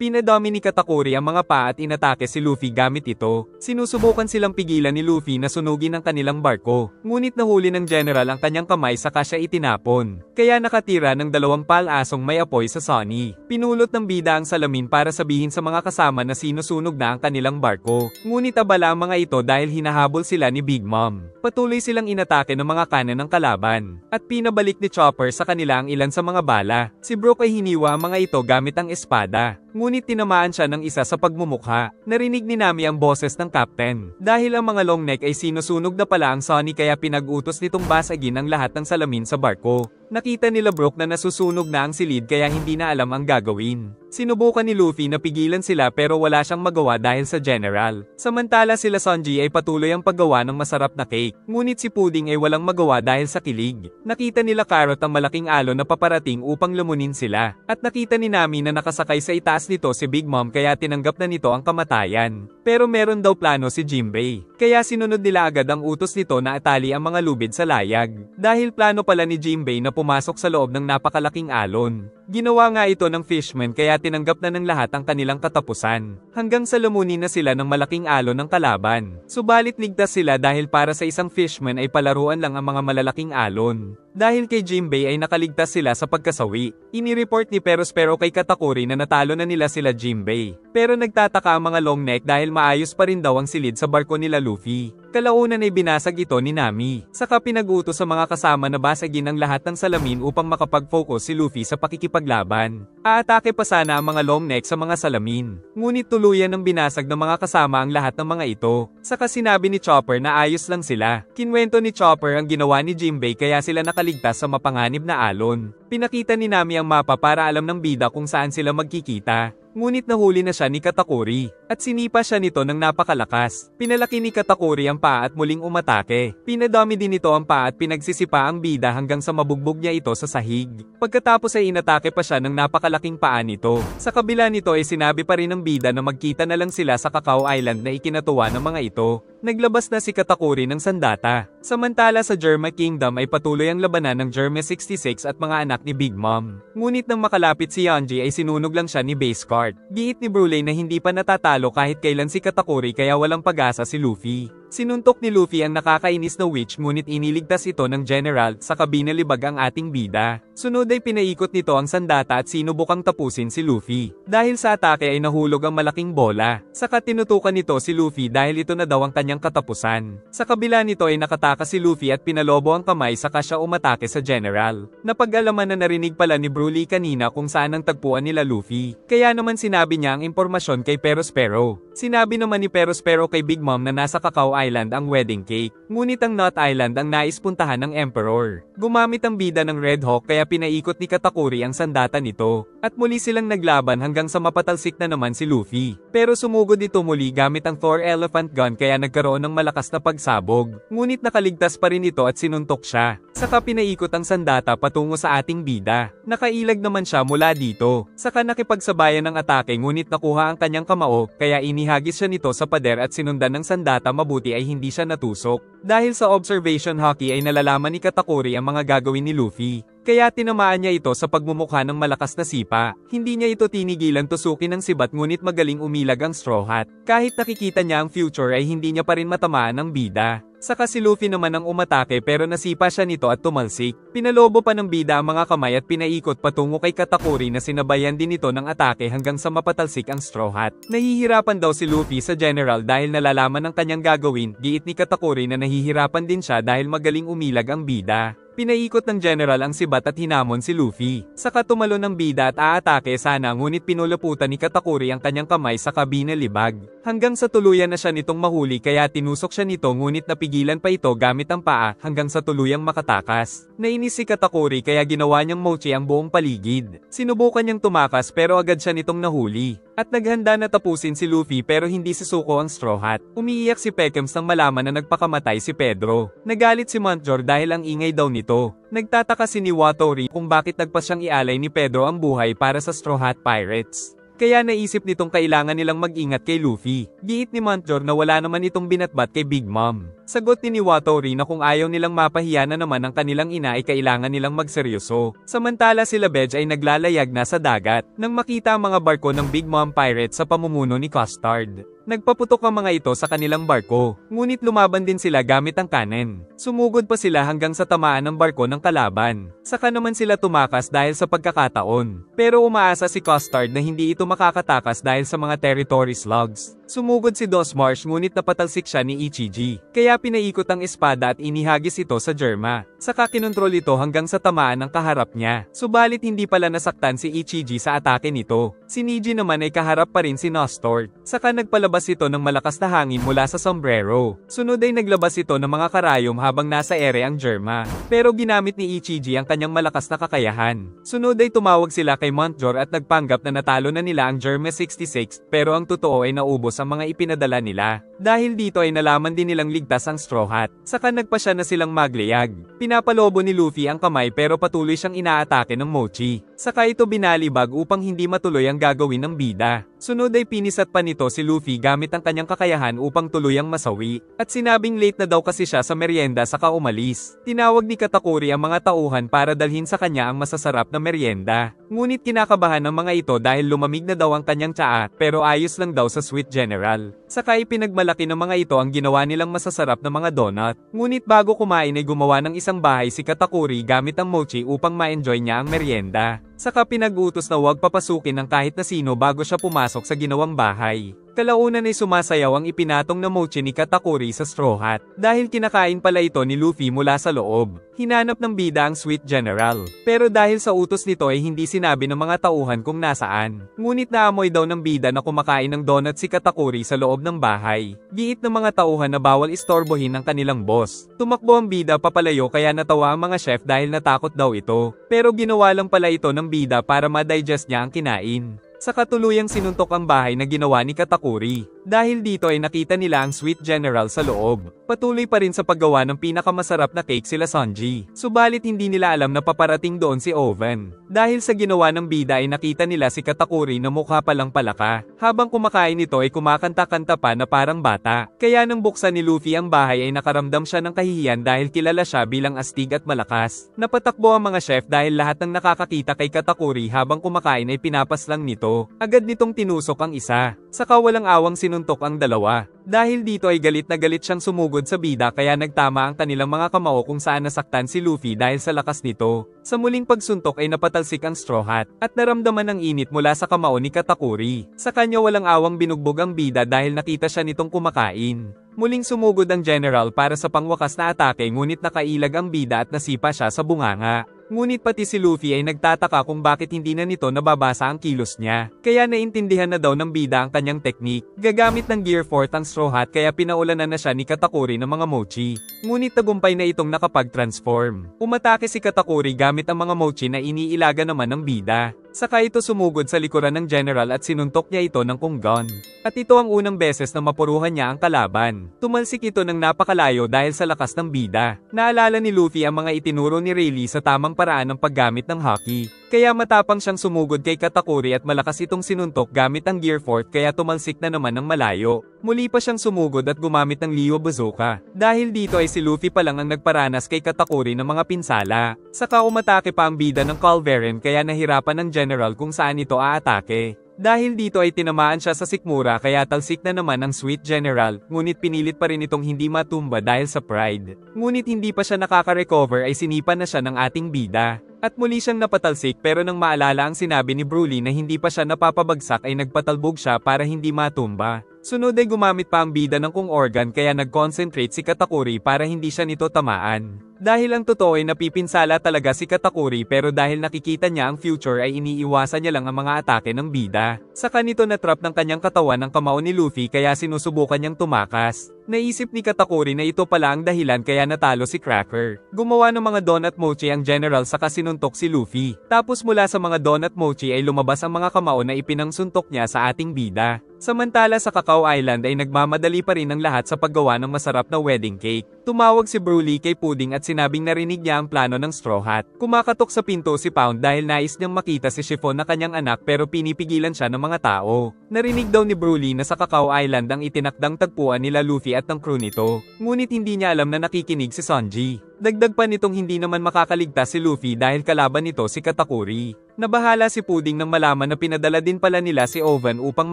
Pinadami ni Katakuri ang mga paa at inatake si Luffy gamit ito. Sinusubukan silang pigilan ni Luffy na sunugin ang kanilang barko, ngunit nahuli ng general ang kanyang kamay saka siya itinapon. Kaya nakatira ng dalawang palasong may apoy sa Sunny. Pinulot ng bida ang salamin para sabihin sa mga kasama na sinusunog na ang kanilang barko. Ngunit abala ang mga ito dahil hinahabol sila ni Big Mom. Patuloy silang inatake ng mga kanan ng kalaban. At pinabalik ni Chopper sa kanila ang ilan sa mga bala. Si Brook ay hiniwa ang mga ito gamit ang espada. Ngunit tinamaan siya ng isa sa pagmumukha. Narinig ni Nami ang boses ng captain. Dahil ang mga long neck ay sinusunog na pala ang Sunny kaya pinag-utos nitong basagin ang lahat ng salamin sa barko. Nakita nila Brook na nasusunog na ang silid kaya hindi na alam ang gagawin. Sinubukan ni Luffy na pigilan sila pero wala siyang magawa dahil sa general. Samantala sila Sanji ay patuloy ang paggawa ng masarap na cake. Ngunit si Pudding ay walang magawa dahil sa kilig. Nakita nila Carrot ang malaking alon na paparating upang lumunin sila. At nakita ni Nami na nakasakay sa itaas nito si Big Mom kaya tinanggap na nito ang kamatayan. Pero meron daw plano si Jinbei. Kaya sinunod nila agad ang utos nito na atali ang mga lubid sa layag. Dahil plano pala ni Jinbei na pumasok sa loob ng napakalaking alon. Ginawa nga ito ng fishman kaya tinanggap na ng lahat ang kanilang katapusan. Hanggang sa lumunin na sila ng malaking alon ng kalaban. Subalit ligtas sila dahil para sa isang fishman ay palaruan lang ang mga malalaking alon. Dahil kay Jinbei ay nakaligtas sila sa pagkasawi. Inireport ni Perospero kay Katakuri na natalo na nila sila Jinbei. Pero nagtataka ang mga long neck dahil maayos pa rin daw ang silid sa barko nila Luffy. Kalaunan ay binasag ito ni Nami. Saka pinag-utos sa mga kasama na basagin ang lahat ng salamin upang makapag-focus si Luffy sa pakikipaglaban. Aatake pa sana ang mga long neck sa mga salamin. Ngunit tuluyan ng binasag ng mga kasama ang lahat ng mga ito. Saka sinabi ni Chopper na ayos lang sila. Kinwento ni Chopper ang ginawa ni Jinbei kaya sila nakaligtas sa mapanganib na alon. Pinakita ni Nami ang mapa para alam ng bida kung saan sila magkikita. Ngunit nahuli na siya ni Katakuri, at sinipa siya nito ng napakalakas. Pinalaki ni Katakuri ang paa at muling umatake. Pinadami din nito ang paa at pinagsisipa ang bida hanggang sa mabugbog niya ito sa sahig. Pagkatapos ay inatake pa siya ng napakalaking paa nito. Sa kabila nito ay sinabi pa rin ng bida na magkita na lang sila sa Cacao Island na ikinatuwa ng mga ito. Naglabas na si Katakuri ng sandata. Samantala sa Germa Kingdom ay patuloy ang labanan ng Germa 66 at mga anak ni Big Mom. Ngunit nang makalapit si Yonji ay sinunog lang siya ni Base Card. Giit ni Bruley na hindi pa natatalo kahit kailan si Katakuri kaya walang pag-asa si Luffy. Sinuntok ni Luffy ang nakakainis na witch ngunit iniligtas ito ng general sa kabinalibag ang ating bida. Sunod ay pinaikot nito ang sandata at sinubukang tapusin si Luffy. Dahil sa atake ay nahulog ang malaking bola. Saka tinutukan nito si Luffy dahil ito na daw ang kanyang katapusan. Sa kabila nito ay nakataka si Luffy at pinalobo ang kamay saka siya umatake sa general. Napag-alaman na narinig pala ni Bruley kanina kung saan ang tagpuan nila Luffy. Kaya naman sinabi niya ang impormasyon kay Perospero. Sinabi naman ni Perospero kay Big Mom na nasa Cacao Island ang wedding cake. Ngunit ang Knot Island ang nais puntahan ng Emperor. Gumamit ang bida ng Red Hawk kaya pinaikot ni Katakuri ang sandata nito. At muli silang naglaban hanggang sa mapatalsik na naman si Luffy. Pero sumugod ito muli gamit ang Thor Elephant Gun kaya nagkaroon ng malakas na pagsabog. Ngunit nakaligtas pa rin ito at sinuntok siya. Saka pinaikot ang sandata patungo sa ating bida. Nakailag naman siya mula dito. Saka nakipagsabayan ng atake ngunit nakuha ang kanyang kamao kaya inihagis siya nito sa pader at sinundan ng sandata mabuti ay hindi siya natusok. Dahil sa observation hockey ay nalalaman ni Katakuri ang mga gagawin ni Luffy. Kaya tinamaan niya ito sa pagmumukha ng malakas na sipa. Hindi niya ito tinigilan tusukin ng sibat ngunit magaling umilag ang Straw Hat. Kahit nakikita niya ang future ay hindi niya pa rin matamaan ng bida. Saka si Luffy naman ang umatake pero nasipa siya nito at tumalsik. Pinalobo pa ng bida ang mga kamay at pinaikot patungo kay Katakuri na sinabayan din ito ng atake hanggang sa mapatalsik ang Straw Hat. Nahihirapan daw si Luffy sa general dahil nalalaman ng kanyang gagawin. Giit ni Katakuri na nahihirapan din siya dahil magaling umilag ang bida. Pinaikot ng general ang sibat at hinamon si Luffy. Saka tumalo ng bida at aatake sana ngunit pinulaputan ni Katakuri ang kanyang kamay sa kabina libag. Hanggang sa tuluyan na siya nitong mahuli kaya tinusok siya nito ngunit napigilan pa ito gamit ang paa hanggang sa tuluyang makatakas. Nainis si Katakuri kaya ginawa niyang mochi ang buong paligid. Sinubukan niyang tumakas pero agad siya nitong nahuli. At naghanda na tapusin si Luffy pero hindi susuko ang Straw Hat. Umiiyak si Pekems nang malaman na nagpakamatay si Pedro. Nagalit si Montjor dahil ang ingay daw nito. Nagtataka si Niwatori kung bakit nagpas siyang ialay ni Pedro ang buhay para sa Straw Hat Pirates. Kaya naisip nitong kailangan nilang mag-ingat kay Luffy. Giit ni Montjor na wala naman itong binatbat kay Big Mom. Sagot ni Wattori na kung ayaw nilang mapahiya na naman ang kanilang ina ay kailangan nilang magseryoso. Samantala sila Bedge ay naglalayag na sa dagat nang makita ang mga barko ng Big Mom Pirate sa pamumuno ni Custard. Nagpaputok ang mga ito sa kanilang barko, ngunit lumaban din sila gamit ang cannon. Sumugod pa sila hanggang sa tamaan ng barko ng kalaban. Saka naman sila tumakas dahil sa pagkakataon. Pero umaasa si Custard na hindi ito makakatakas dahil sa mga territory slugs. Sumugod si Dosmarsh ngunit napatalsik siya ni Ichiji. Kaya pinaikot ang espada at inihagis ito sa Germa. Saka kinontrol ito hanggang sa tamaan ng kaharap niya. Subalit hindi pala nasaktan si Ichiji sa atake nito. Si Niji naman ay kaharap pa rin si Nostort. Saka nagpalabas ito ng malakas na hangin mula sa sombrero. Sunod ay naglabas ito ng mga karayom habang nasa ere ang Germa. Pero ginamit ni Ichiji ang kanyang malakas na kakayahan. Sunod ay tumawag sila kay Montjor at nagpanggap na natalo na nila ang Germa 66 pero ang totoo ay naubos ang mga ipinadala nila. Dahil dito ay nalaman din nilang ligtas ang Straw Hat. Saka nagpasya na silang magliyag. Pinapalobo ni Luffy ang kamay pero patuloy siyang inaatake ng Mochi. Saka ito binalibag upang hindi matuloy ang gagawin ng bida. Sunod ay pinisat pa nito si Luffy gamit ang kanyang kakayahan upang tuluyang masawi. At sinabing late na daw kasi siya sa merienda saka umalis. Tinawag ni Katakuri ang mga tauhan para dalhin sa kanya ang masasarap na merienda. Ngunit kinakabahan ng mga ito dahil lumamig na daw ang kanyang tsaa pero ayos lang daw sa Sweet General. Saka ipinagmalaki ng mga ito ang ginawa nilang masasarap na mga donut. Ngunit bago kumain ay gumawa ng isang bahay si Katakuri gamit ang mochi upang ma-enjoy niya ang merienda. Saka pinag-utos na huwag papasukin ng kahit na sino bago siya pumasok sa ginawang bahay. Kalaunan ay sumasayaw ang ipinatong na mochi ni Katakuri sa Straw Hat. Dahil kinakain pala ito ni Luffy mula sa loob. Hinanap ng bida ang Sweet General. Pero dahil sa utos nito ay hindi sinabi ng mga tauhan kung nasaan. Ngunit naamoy daw ng bida na kumakain ng donut si Katakuri sa loob ng bahay. Giit ng mga tauhan na bawal istorbohin ang kanilang boss. Tumakbo ang bida papalayo kaya natawa ang mga chef dahil natakot daw ito. Pero ginawa lang pala ito ng bida para ma-digest niya ang kinain. Sa katuluyang sinuntok ang bahay na ginawa ni Katakuri. Dahil dito ay nakita nila ang Sweet General sa loob. Patuloy pa rin sa paggawa ng pinakamasarap na cake sila Sanji. Subalit hindi nila alam na paparating doon si Oven. Dahil sa ginawa ng bida ay nakita nila si Katakuri na mukha palang palaka. Habang kumakain ito ay kumakanta-kanta pa na parang bata. Kaya nang buksan ni Luffy ang bahay ay nakaramdam siya ng kahihiyan dahil kilala siya bilang astig at malakas. Napatakbo ang mga chef dahil lahat ng nakakakita kay Katakuri habang kumakain ay pinapaslang nito. Agad nitong tinusok ang isa. Saka walang awang sinuntok ang dalawa. Dahil dito ay galit na galit siyang sumugod sa bida kaya nagtama ang kanilang mga kamao kung saan nasaktan si Luffy dahil sa lakas nito. Sa muling pagsuntok ay napatalsik ang Straw Hat at naramdaman ang init mula sa kamao ni Katakuri. Sa kanya walang awang binugbog ang bida dahil nakita siya nitong kumakain. Muling sumugod ang General para sa pangwakas na atake ngunit nakailag ang bida at nasipa siya sa bunganga. Ngunit pati si Luffy ay nagtataka kung bakit hindi na nito nababasa ang kilos niya. Kaya naintindihan na daw ng bida ang kanyang teknik. Gagamit ng Gear 4 ang Straw Hat kaya pinaulanan na siya ni Katakuri ng mga mochi. Ngunit tagumpay na itong nakapag-transform. Umatake si Katakuri gamit ang mga mochi na iniilaga naman ng bida. Saka ito sumugod sa likuran ng General at sinuntok niya ito ng kunggon. At ito ang unang beses na mapuruhan niya ang kalaban. Tumalsik ito ng napakalayo dahil sa lakas ng bida. Naalala ni Luffy ang mga itinuro ni Rayleigh sa tamang paraan ng paggamit ng haki. Kaya matapang siyang sumugod kay Katakuri at malakas itong sinuntok gamit ang Gear 4 kaya tumalsik na naman ng malayo. Muli pa siyang sumugod at gumamit ng Leo Bazooka. Dahil dito ay si Luffy pa lang ang nagparanas kay Katakuri ng mga pinsala. Saka umatake pa ang bida ng Culverin kaya nahirapan ng General kung saan ito aatake. Dahil dito ay tinamaan siya sa sikmura kaya talsik na naman ang Sweet General, ngunit pinilit pa rin itong hindi matumba dahil sa pride. Ngunit hindi pa siya nakaka-recover ay sinipa na siya ng ating bida. At muli siyang napatalsik pero nang maalala ang sinabi ni Broly na hindi pa siya napapabagsak ay nagpatalbog siya para hindi matumba. Sunod ay gumamit pa ang bida ng kung organ kaya nag-concentrate si Katakuri para hindi siya nito tamaan. Dahil ang totoo ay napipinsala talaga si Katakuri pero dahil nakikita niya ang future ay iniiwasan niya lang ang mga atake ng bida. Saka nito na-trap ng kanyang katawan ng kamao ni Luffy kaya sinusubukan niyang tumakas. Naisip ni Katakuri na ito pala ang dahilan kaya natalo si Cracker. Gumawa ng mga donut mochi ang General saka sinuntok si Luffy. Tapos mula sa mga donut mochi ay lumabas ang mga kamao na ipinangsuntok niya sa ating bida. Samantala sa Cacao Island ay nagmamadali pa rin ang lahat sa paggawa ng masarap na wedding cake. Tumawag si Broly kay Pudding at sinabing narinig niya ang plano ng Straw Hat. Kumakatok sa pinto si Pound dahil nais niyang makita si Chiffon na kanyang anak pero pinipigilan siya ng mga tao. Narinig daw ni Broly na sa Cacao Island ang itinakdang tagpuan nila Luffy at ng crew nito, ngunit hindi niya alam na nakikinig si Sanji. Dagdag pa nitong hindi naman makakaligtas si Luffy dahil kalaban nito si Katakuri. Nabahala si Pudding nang malaman na pinadala din pala nila si Oven upang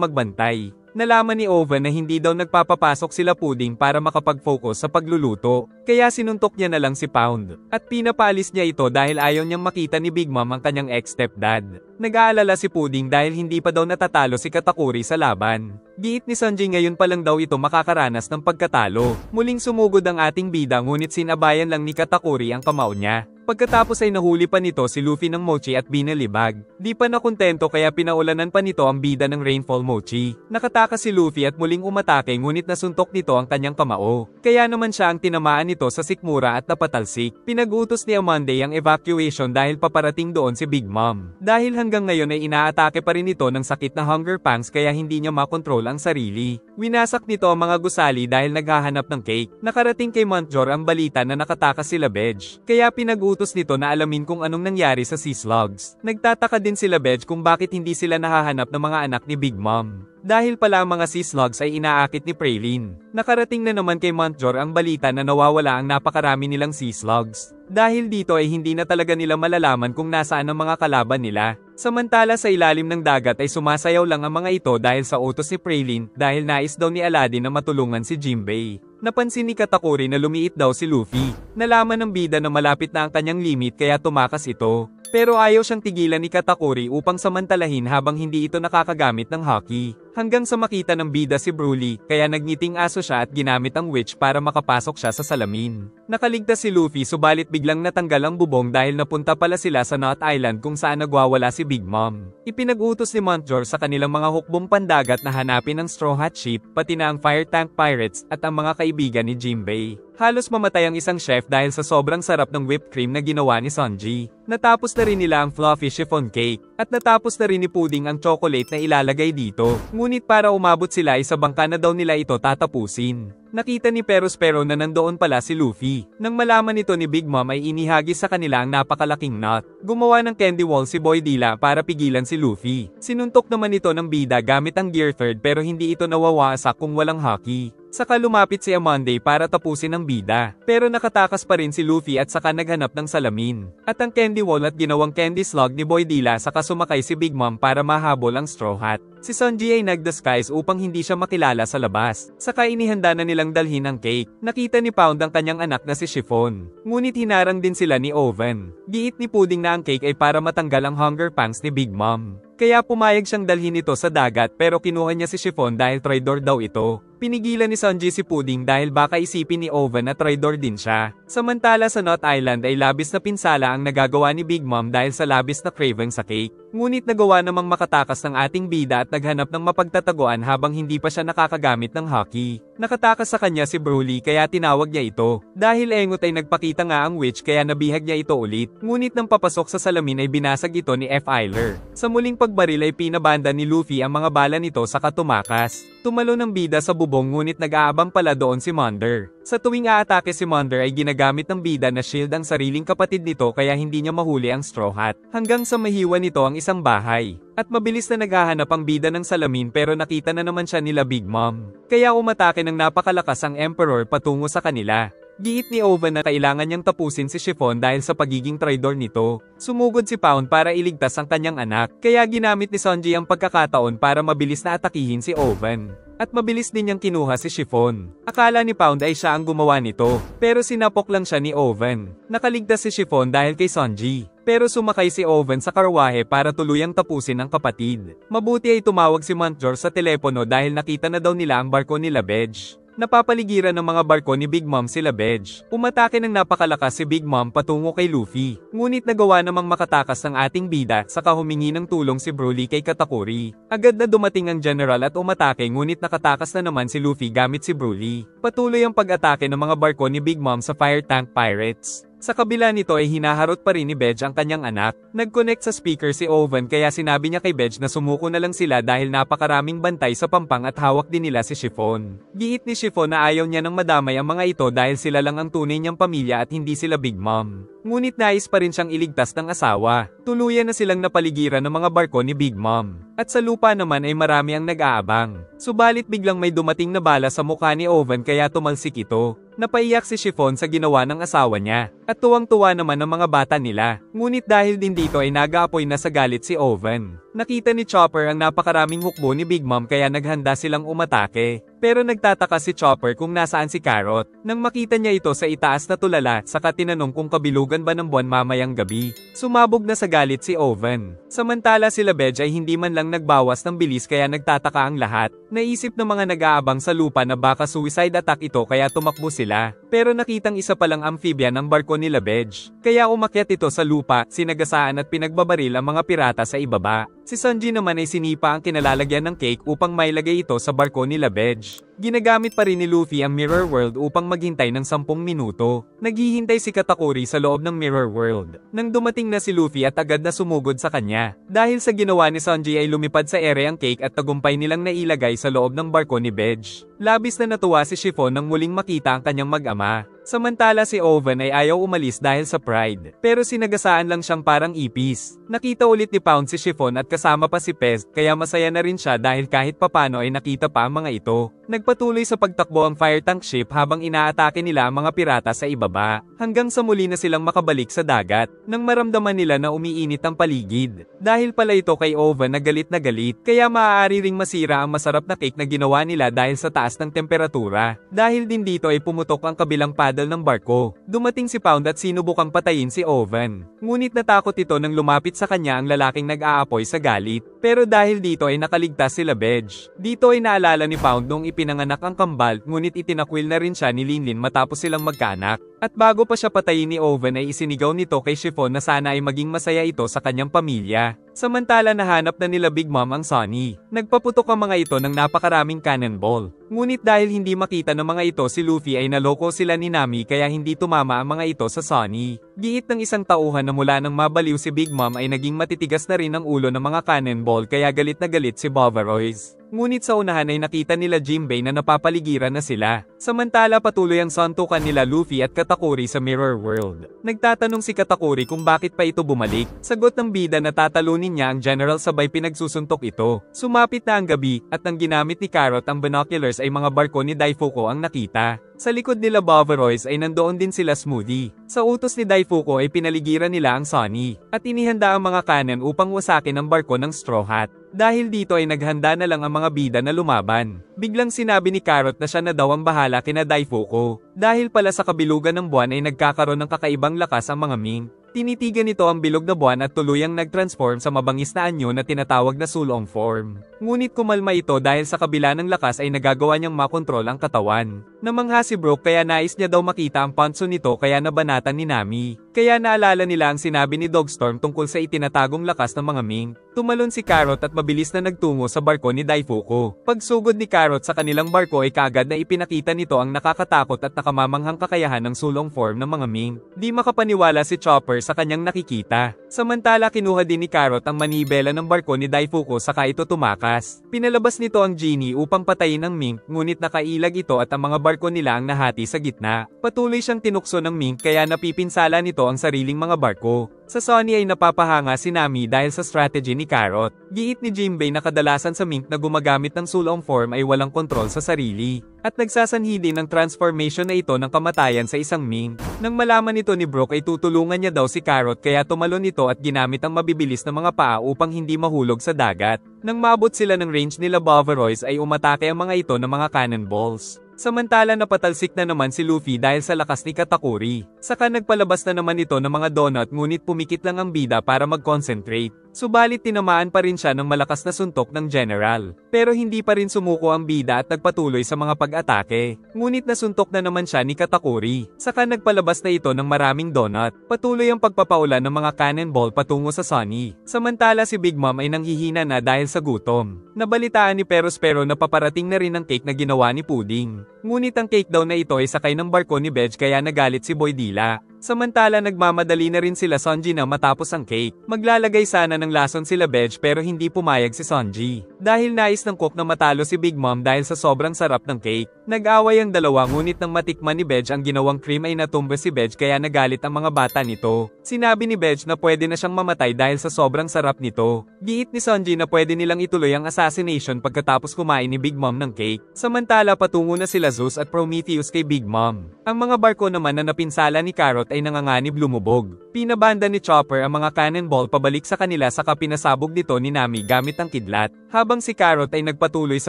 magbantay. Nalaman ni Oven na hindi daw nagpapapasok sila Pudding para makapag-focus sa pagluluto, kaya sinuntok niya na lang si Pound. At pinapaalis niya ito dahil ayaw niyang makita ni Big Mom ang kanyang ex-stepdad. Nag-aalala si Pudding dahil hindi pa daw natatalo si Katakuri sa laban. Giit ni Sanji ngayon pa lang daw ito makakaranas ng pagkatalo. Muling sumugod ang ating bida ngunit sinabayan lang ni Katakuri ang kamao niya. Pagkatapos ay nahuli pa nito si Luffy ng Mochi at binalibag. Di pa nakontento kaya pinaulanan pa nito ang bida ng Rainfall Mochi. Nakatakas si Luffy at muling umatake ngunit nasuntok nito ang kanyang kamao. Kaya naman siya ang tinamaan nito sa sikmura at napatalsik. Pinag-utos ni Amonde ang evacuation dahil paparating doon si Big Mom. Dahil hanggang ngayon ay inaatake pa rin ito ng sakit na hunger pangs kaya hindi niya makontrol ang sarili. Winasak nito ang mga gusali dahil naghahanap ng cake. Nakarating kay Montjor ang balita na nakatakas sila Bedge. Kaya pinag-utos nito na alamin kung anong nangyari sa Sea Slugs. Nagtataka din sila Bedge kung bakit hindi sila nahahanap ng mga anak ni Big Mom. Dahil pala ang mga Sea Slugs ay inaakit ni Praylin. Nakarating na naman kay Montjor ang balita na nawawala ang napakarami nilang Sea Slugs. Dahil dito ay hindi na talaga nila malalaman kung nasaan ang mga kalaban nila. Samantala sa ilalim ng dagat ay sumasayaw lang ang mga ito dahil sa utos ni Praylin dahil nais daw ni Aladdin na matulungan si Jinbei. Napansin ni Katakuri na lumiit daw si Luffy. Nalaman ng bida na malapit na ang kanyang limit kaya tumakas ito. Pero ayaw siyang tigilan ni Katakuri upang samantalahin habang hindi ito nakakagamit ng haki. Hanggang sa makita ng bida si Broly, kaya nagniting aso siya at ginamit ang witch para makapasok siya sa salamin. Nakaligtas si Luffy subalit biglang natanggal ang bubong dahil napunta pala sila sa Knot Island kung saan nagwawala si Big Mom. Ipinag-utos ni Montjor sa kanilang mga hukbong pandagat na hanapin ang Straw Hat Ship, pati na ang Fire Tank Pirates at ang mga kaibigan ni Jinbei. Halos mamatay ang isang chef dahil sa sobrang sarap ng whipped cream na ginawa ni Sanji. Natapos na rin nila ang fluffy chiffon cake, at natapos na rin ni Pudding ang chocolate na ilalagay dito. Ngunit para umabot sila ay sa bangka na daw nila ito tatapusin. Nakita ni Perospero na nandoon pala si Luffy. Nang malaman nito ni Big Mom ay inihagis sa kanila ang napakalaking knot. Gumawa ng candy wall si Boy Dila para pigilan si Luffy. Sinuntok naman ito ng bida gamit ang Gear Third pero hindi ito nawawasak kung walang haki. Saka lumapit si Amonde para tapusin ang bida. Pero nakatakas pa rin si Luffy at saka naghanap ng salamin. At ang candy wall at ginawang candy slug ni Boy Dila saka sumakay si Big Mom para mahabol ang Straw Hat. Si Sanji ay nag-disguise upang hindi siya makilala sa labas. Saka inihanda na nilang dalhin ang cake. Nakita ni Pound ang kanyang anak na si Chiffon. Ngunit hinarang din sila ni Oven. Giit ni Pudding na ang cake ay para matanggal ang hunger pangs ni Big Mom. Kaya pumayag siyang dalhin ito sa dagat pero kinuha niya si Chiffon dahil traitor daw ito. Pinigilan ni Sanji si Pudding dahil baka isipin ni Oven na traitor din siya. Samantala sa Knot Island ay labis na pinsala ang nagagawa ni Big Mom dahil sa labis na craving sa cake. Ngunit nagawa namang makatakas ng ating bida at naghanap ng mapagtataguan habang hindi pa siya nakakagamit ng haki. Nakatakas sa kanya si Broly kaya tinawag niya ito. Dahil engot ay nagpakita nga ang witch kaya nabihag niya ito ulit. Ngunit nang papasok sa salamin ay binasag ito ni F. Eiler. Sa muling pagbaril ay pinabanda ni Luffy ang mga bala nito saka tumakas. Tumalo ng bida sa bubong ngunit nag-aabang pala doon si Monder. Sa tuwing aatake si Monder ay ginagamit ng bida na shield ang sariling kapatid nito kaya hindi niya mahuli ang Straw Hat. Hanggang sa mahiwa nito ang isang bahay. At mabilis na naghahanap ang bida ng salamin pero nakita na naman siya nila Big Mom. Kaya umatake ng napakalakas ang Emperor patungo sa kanila. Giit ni Oven na kailangan niyang tapusin si Chiffon dahil sa pagiging traidor nito. Sumugod si Pound para iligtas ang kanyang anak, kaya ginamit ni Sanji ang pagkakataon para mabilis na atakihin si Oven. At mabilis din niyang kinuha si Chiffon. Akala ni Pound ay siya ang gumawa nito, pero sinapok lang siya ni Oven. Nakaligtas si Chiffon dahil kay Sanji. Pero sumakay si Oven sa karwahe para tuluyang tapusin ang kapatid. Mabuti ay tumawag si Montjor sa telepono dahil nakita na daw nila ang barko nila Bedge. Napapaligiran ng mga barko ni Big Mom sila Bedge. Umatake ng napakalakas si Big Mom patungo kay Luffy. Ngunit nagawa namang makatakas ng ating bida saka humingi ng tulong si Broly kay Katakuri. Agad na dumating ang general at umatake ngunit nakatakas na naman si Luffy gamit si Broly. Patuloy ang pag-atake ng mga barko ni Big Mom sa Fire Tank Pirates. Sa kabila nito ay hinaharot pa rin ni Bedge ang kanyang anak. Nag-connect sa speaker si Oven kaya sinabi niya kay Bedge na sumuko na lang sila dahil napakaraming bantay sa pampang at hawak din nila si Chiffon. Giit ni Chiffon na ayaw niya nang madamay ang mga ito dahil sila lang ang tunay niyang pamilya at hindi sila Big Mom. ngunit nais pa rin siyang iligtas ng asawa. Tuluyan na silang napaligiran ng mga barko ni Big Mom. At sa lupa naman ay marami ang nag-aabang. Subalit biglang may dumating na bala sa mukha ni Owen kaya tumalsik ito. Napaiyak si Chiffon sa ginawa ng asawa niya, at tuwang-tuwa naman ang mga bata nila. Ngunit dahil din dito ay nag-aapoy na sa galit si Owen. Nakita ni Chopper ang napakaraming hukbo ni Big Mom kaya naghanda silang umatake. Pero nagtataka si Chopper kung nasaan si Carrot. Nang makita niya ito sa itaas na tulala, saka tinanong kung kabilugan ba ng buwan mamayang gabi. Sumabog na sa galit si Owen. Samantala sila Bedge ay hindi man lang nagbawas ng bilis kaya nagtataka ang lahat. Naisip ng mga nag-aabang sa lupa na baka suicide attack ito kaya tumakbo sila. Pero nakitang isa palang amphibian ang barko nila Bedge. Kaya umakyat ito sa lupa, sinagasaan at pinagbabaril ang mga pirata sa ibaba. Si Sanji naman ay sinipa ang kinalalagyan ng cake upang mailagay ito sa barko nila Bedge. Ginagamit pa rin ni Luffy ang Mirror World upang maghintay ng 10 minuto. Naghihintay si Katakuri sa loob ng Mirror World. Nang dumating na si Luffy at agad na sumugod sa kanya. Dahil sa ginawa ni Sanji ay lumipad sa ere ang cake at tagumpay nilang nailagay sa loob ng barko ni Bedge. Labis na natuwa si Chiffon nang muling makita ang kanyang mag-ama. Samantala si Owen ay ayaw umalis dahil sa pride. Pero sinagasaan lang siyang parang ipis. Nakita ulit ni Pound si Chiffon at kasama pa si Pez, kaya masaya na rin siya dahil kahit papano ay nakita pa ang mga ito. Nagpatuloy sa pagtakbo ang fire tank ship habang inaatake nila ang mga pirata sa ibaba. Hanggang sa muli na silang makabalik sa dagat, nang maramdaman nila na umiinit ang paligid. Dahil pala ito kay Owen na galit, kaya maaari ring masira ang masarap na cake na ginawa nila dahil sa taas ng temperatura. Dahil din dito ay pumutok ang kabilang paddle ng barko. Dumating si Pound at sinubukang patayin si Owen. Ngunit natakot ito nang lumapit sa kanya ang lalaking nag-aapoy sa galit. Pero dahil dito ay nakaligtas sila Bedge. Dito ay naalala ni Pound nung ipinanganak ang kambal, ngunit itinakwil na rin siya ni Linlin matapos silang magkaanak. At bago pa siya patayin ni Owen ay isinigaw nito kay Chiffon na sana ay maging masaya ito sa kanyang pamilya. Samantala nahanap na nila Big Mom ang Sunny. Nagpaputok ang mga ito ng napakaraming cannonball. Ngunit dahil hindi makita ng mga ito si Luffy ay naloko sila ni Nami kaya hindi tumama ang mga ito sa Sunny. Giit ng isang tauhan na mula nang mabaliw si Big Mom ay naging matitigas na rin ang ulo ng mga cannonball kaya galit na galit si Bovaroys. Ngunit sa unahan ay nakita nila Jinbei na napapaligiran na sila. Samantala patuloy ang suntukan nila Luffy at Katakuri sa Mirror World. Nagtatanong si Katakuri kung bakit pa ito bumalik. Sagot ng bida na tatalunin niya ang general sabay pinagsusuntok ito. Sumapit na ang gabi at nang ginamit ni Carrot ang binoculars ay mga barko ni Daifuku ang nakita. Sa likod nila Bovaroys ay nandoon din sila Smoothie. Sa utos ni Daifuku ay pinaligiran nila ang Sunny at inihanda ang mga cannon upang wasakin ang barko ng Straw Hat. Dahil dito ay naghanda na lang ang mga bida na lumaban. Biglang sinabi ni Carrot na siya na daw ang bahala kina Daifuku. Dahil pala sa kabilugan ng buwan ay nagkakaroon ng kakaibang lakas ang mga Ming. Tinitigan nito ang bilog na buwan at tuluyang nag-transform sa mabangis na anyo na tinatawag na sulong form. Ngunit kumalma ito dahil sa kabila ng lakas ay nagagawa niyang makontrol ang katawan. Namangha si Brook kaya nais niya daw makita ang panso nito kaya nabanatan ni Nami. Kaya naalala nila ang sinabi ni Dogstorm tungkol sa itinatagong lakas ng mga Ming. Tumalon si Carrot at mabilis na nagtungo sa barko ni Daifuku. Pagsugod ni Carrot sa kanilang barko ay kaagad na ipinakita nito ang nakakatakot at nakamamanghang kakayahan ng sulong form ng mga Ming. Di makapaniwala si Chopper sa kanyang nakikita. Samantala kinuha din ni Carrot ang manibela ng barko ni Daifuku saka ito tumakas. Pinalabas nito ang genie upang patayin ang Ming, ngunit nakailag ito at ang mga barko nila ang nahati sa gitna. Patuloy siyang tinukso ng Ming kaya napipinsala nito ang sariling mga barko. Sa Sunny ay napapahanga si Nami dahil sa strategy ni Carrot. Giit ni Jinbei na kadalasan sa Mink na gumagamit ng sulong form ay walang kontrol sa sarili. At nagsasanhi din ng transformation na ito ng kamatayan sa isang Mink. Nang malaman nito ni Brook ay tutulungan niya daw si Carrot kaya tumalon ito at ginamit ang mabibilis na mga paa upang hindi mahulog sa dagat. Nang maabot sila ng range nila Bovaroys ay umatake ang mga ito ng mga cannonballs. Samantala napatalsik na naman si Luffy dahil sa lakas ni Katakuri. Saka nagpalabas na naman ito ng mga donut ngunit pumikit lang ang bida para mag-concentrate. Subalit tinamaan pa rin siya ng malakas na suntok ng general. Pero hindi pa rin sumuko ang bida at nagpatuloy sa mga pag-atake. Ngunit nasuntok na naman siya ni Katakuri. Saka nagpalabas na ito ng maraming donut. Patuloy ang pagpapaulan ng mga cannonball patungo sa Sunny. Samantala si Big Mom ay nanghihina na dahil sa gutom. Nabalitaan ni Perospero na paparating na rin ang cake na ginawa ni Pudding. Ngunit ang cake daw na ito ay sakay ng barko ni Bedge kaya nagalit si Boy Dila. Samantala nagmamadali na rin sila Sonji na matapos ang cake. Maglalagay sana ng lason sila Bej pero hindi pumayag si Sonji. Dahil nais ng cook na matalo si Big Mom dahil sa sobrang sarap ng cake. Nag-away ang dalawa ngunit nang matikman ni Bej ang ginawang cream ay natumba si Bej kaya nagalit ang mga bata nito. Sinabi ni Bej na pwede na siyang mamatay dahil sa sobrang sarap nito. Giit ni Sonji na pwede nilang ituloy ang assassination pagkatapos kumain ni Big Mom ng cake. Samantala patungo na sila Zeus at Prometheus kay Big Mom. Ang mga barko naman na napinsala ni Carrot ay nanganganib lumubog. Pinabanda ni Chopper ang mga cannonball pabalik sa kanila saka pinasabog nito ni Nami gamit ang kidlat. Habang si Carrot ay nagpatuloy sa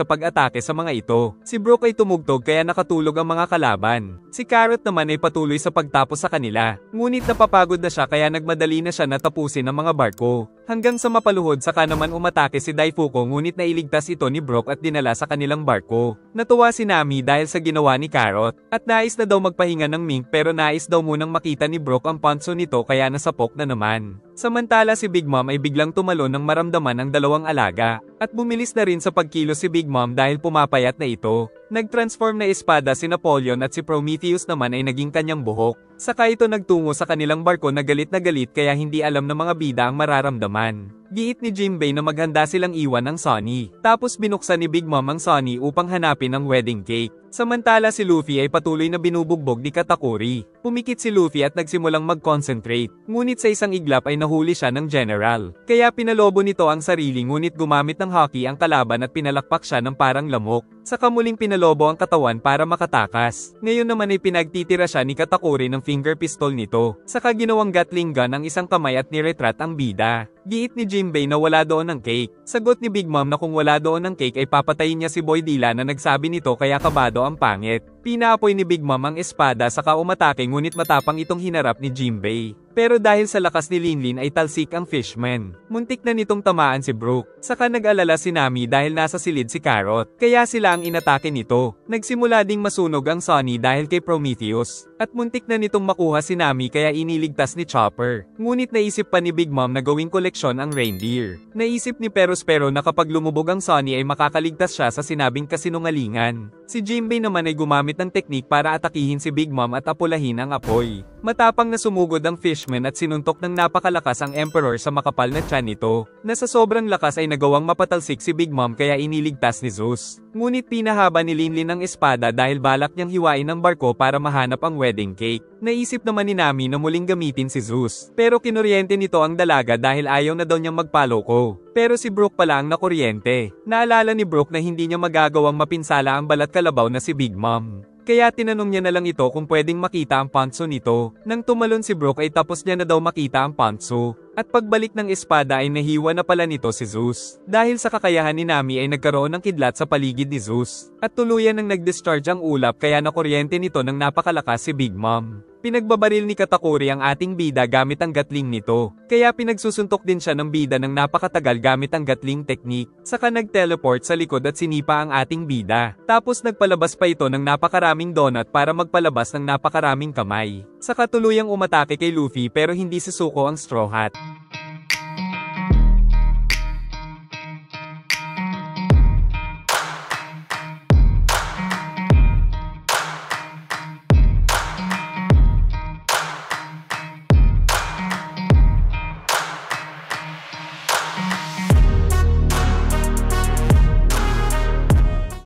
pag-atake sa mga ito. Si Brook ay tumugtog kaya nakatulog ang mga kalaban. Si Carrot naman ay patuloy sa pagtapos sa kanila. Ngunit napapagod na siya kaya nagmadali na siya na tapusin ang mga barko. Hanggang sa mapaluhod saka naman umatake si Daifuku ngunit nailigtas ito ni Brook at dinala sa kanilang barko. Natuwa si Nami dahil sa ginawa ni Carrot at nais na daw magpahinga ng mink pero nais daw munang makita ni Brook ang ponso nito kaya nasapok na naman. Samantala si Big Mom ay biglang tumalon nang maramdaman ang dalawang alaga at bumilis na rin sa pagkilos si Big Mom dahil pumapayat na ito. Nag-transform na espada si Napoleon at si Prometheus naman ay naging kanyang buhok. Saka ito nagtungo sa kanilang barko na galit kaya hindi alam ng mga bida ang mararamdaman. Giit ni Jinbei na maghanda silang iwan ng Sunny. Tapos binuksan ni Big Mom ang Sunny upang hanapin ang wedding cake. Samantala si Luffy ay patuloy na binubugbog ni Katakuri. Pumikit si Luffy at nagsimulang mag-concentrate. Ngunit sa isang iglap ay nahuli siya ng general. Kaya pinalobo nito ang sarili ngunit gumamit ng haki ang kalaban at pinalakpak siya ng parang lamok. Saka muling pinalobo ang katawan para makatakas. Ngayon naman ay pinagtitira siya ni Katakuri ng finger pistol nito. Saka ginawang Gatling gun ang isang kamay at niretrat ang bida. Giit ni Jinbei na wala doon ng cake. Sagot ni Big Mom na kung wala doon ng cake ay papatayin niya si Boy Dila na nagsabi nito kaya kabado ang pangit. Pinaapoy ni Big Mom ang espada saka umatake ngunit matapang itong hinarap ni Jinbei. Pero dahil sa lakas ni Linlin ay talsik ang fishman. Muntik na nitong tamaan si Brook. Saka nag-alala si Nami dahil nasa silid si Carrot. Kaya sila ang inatake nito. Nagsimula ding masunog ang Sunny dahil kay Prometheus. At muntik na nitong makuha si Nami kaya iniligtas ni Chopper. Ngunit naisip pa ni Big Mom na gawing koleksyon ang reindeer. Naisip ni Perospero na kapag lumubog ang Sunny ay makakaligtas siya sa sinabing kasinungalingan. Si Jinbei naman ay gumamit ng teknik para atakihin si Big Mom at apulahin ang apoy. Matapang na sumugod ang fishman at sinuntok ng napakalakas ang Emperor sa makapal na tiyan nito. Na sa sobrang lakas ay nagawang mapatalsik si Big Mom kaya iniligtas ni Zeus. Ngunit pinahaba ni Linlin ang espada dahil balak niyang hiwain ang barko para mahanap ang wedding cake. Naisip naman ni Nami na muling gamitin si Zeus. Pero kinuryente nito ang dalaga dahil ayaw na daw niyang magpaloko. Pero si Brook pala ang nakuryente. Naalala ni Brook na hindi niya magagawang mapinsala ang balat kalabaw na si Big Mom. Kaya tinanong niya na lang ito kung pwedeng makita ang ponso nito. Nang tumalon si Brook ay tapos niya na daw makita ang ponso. At pagbalik ng espada ay nahiwa na pala nito si Zeus. Dahil sa kakayahan ni Nami ay nagkaroon ng kidlat sa paligid ni Zeus. At tuluyan nang nag-discharge ang ulap kaya nakuryente nito ng napakalakas si Big Mom. Pinagbabaril ni Katakuri ang ating bida gamit ang Gatling nito. Kaya pinagsusuntok din siya ng bida ng napakatagal gamit ang Gatling technique. Saka nag-teleport sa likod at sinipa ang ating bida. Tapos nagpalabas pa ito ng napakaraming donut para magpalabas ng napakaraming kamay. Saka tuluyang umatake kay Luffy pero hindi susuko ang Straw Hat.